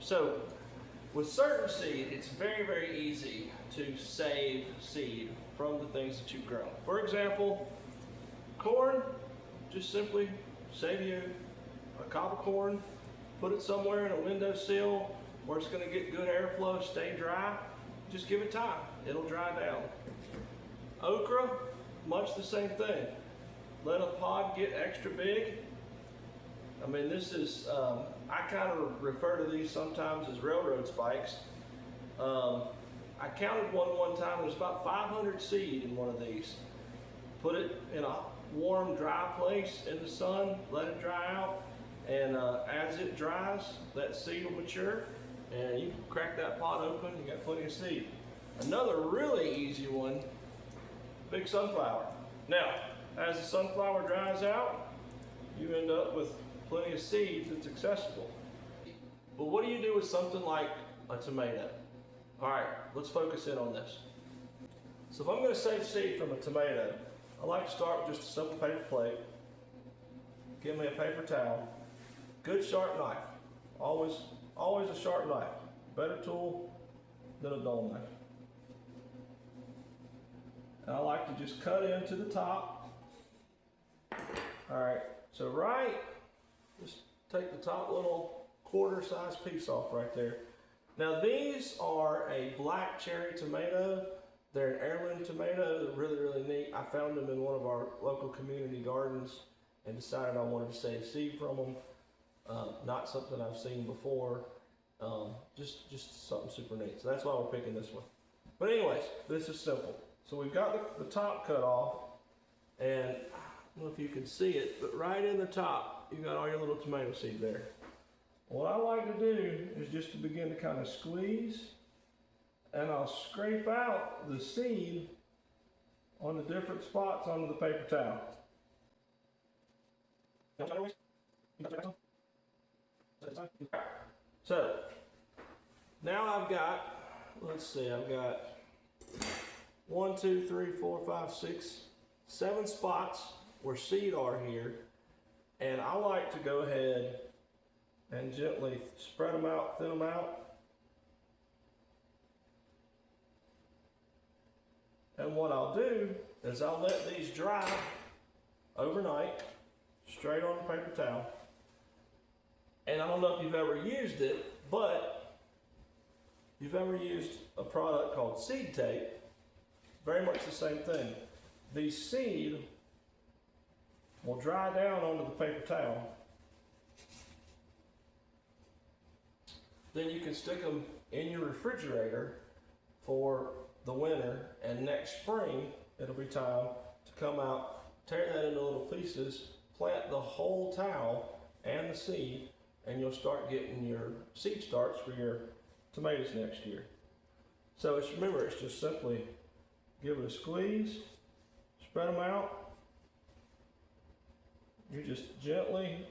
So with certain seed, it's very, very easy to save seed from the things that you've grown. For example, corn, just simply save you a cob of corn, put it somewhere in a windowsill where it's going to get good airflow, stay dry. Just give it time, it'll dry down. Okra, much the same thing. Let a pod get extra big. I mean, this is, I kind of refer to these sometimes as railroad spikes. I counted one time, there's about 500 seed in one of these. Put it in a warm, dry place in the sun, let it dry out, and as it dries, that seed will mature, and you can crack that pot open, you got plenty of seed. Another really easy one, big sunflower. Now, as the sunflower dries out, you end up with plenty of seed that's accessible. But what do you do with something like a tomato? All right, let's focus in on this. So if I'm going to save seed from a tomato, I like to start with just a simple paper plate. Give me a paper towel, good sharp knife. Always a sharp knife. Better tool than a dull knife. And I like to just cut into the top. All right, so just take the top little quarter-size piece off right there. Now these are a black cherry tomato. They're an heirloom tomato. They're really, really neat. I found them in one of our local community gardens and decided I wanted to save seed from them. Not something I've seen before. Just something super neat. So that's why we're picking this one. But anyways, this is simple. So we've got the top cut off, and I don't know if you can see it, but right in the top, you got all your little tomato seed there. What I like to do is just to begin to kind of squeeze, and I'll scrape out the seed on the different spots onto the paper towel. So now I've got, let's see, I've got 1, 2, 3, 4, 5, 6, 7 spots where seed are here, and I like to go ahead and gently spread them out, thin them out. And what I'll do is I'll let these dry overnight, straight on the paper towel. And I don't know if you've ever used it, but you've ever used a product called seed tape, very much the same thing. These seed will dry down onto the paper towel. Then you can stick them in your refrigerator for the winter, and next spring it'll be time to come out, tear that into little pieces, plant the whole towel and the seed, and you'll start getting your seed starts for your tomatoes next year. So remember, it's just simply give it a squeeze, spread them out. You're just gently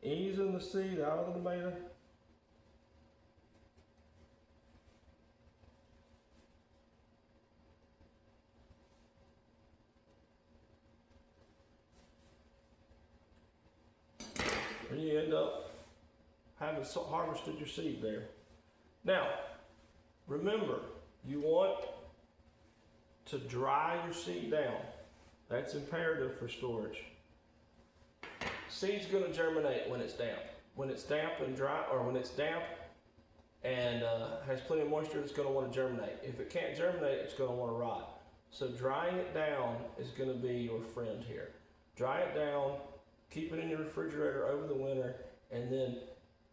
easing the seed out of the tomato. And you end up having harvested your seed there. Now, remember, you want to dry your seed down. That's imperative for storage. Seed's going to germinate when it's damp. When it's damp and dry, or when it's damp and has plenty of moisture, it's going to want to germinate. If it can't germinate, it's going to want to rot. So drying it down is going to be your friend here. Dry it down, keep it in your refrigerator over the winter, and then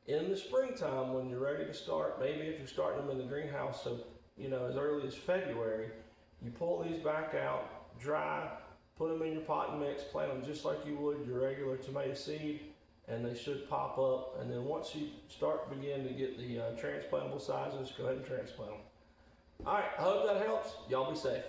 in the springtime when you're ready to start, maybe if you're starting them in the greenhouse, so as early as February, you pull these back out, dry, put them in your pot and mix, plant them just like you would your regular tomato seed, and they should pop up. And then once you begin to get the transplantable sizes, go ahead and transplant them. All right, I hope that helps. Y'all be safe.